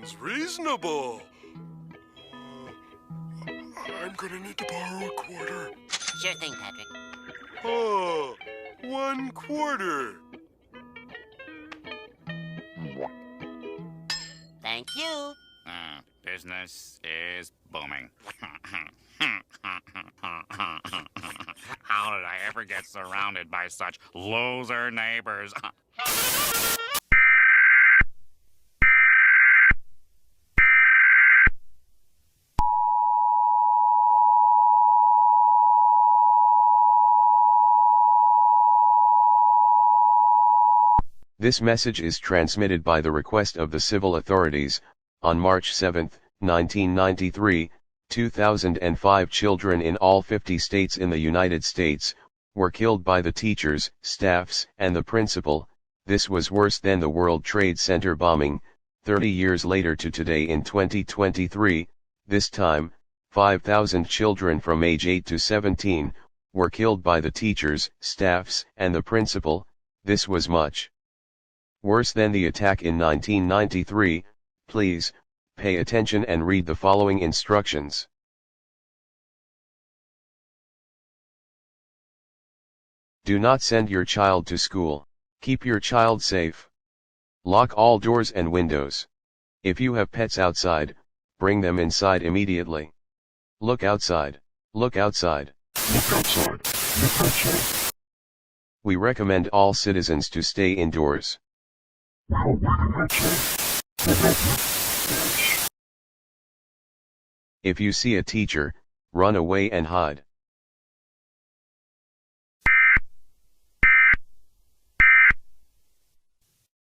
sounds reasonable. I'm gonna need to borrow a quarter. Sure thing, Patrick. Oh, 1/4. Thank you. Business is booming. How did I ever get surrounded by such loser neighbors? This message is transmitted by the request of the civil authorities. On March 7, 1993, 2005 children in all 50 states in the United States were killed by the teachers, staffs, and the principal. This was worse than the World Trade Center bombing. 30 years later to today in 2023, this time, 5,000 children from age 8 to 17 were killed by the teachers, staffs, and the principal. This was much worse than the attack in 1993. Please, pay attention and read the following instructions. Do not send your child to school. Keep your child safe. Lock all doors and windows. If you have pets outside, bring them inside immediately. Look outside. Look outside. Look outside. Look outside. We recommend all citizens to stay indoors. Wow, weather outside. Yes. If you see a teacher, run away and hide.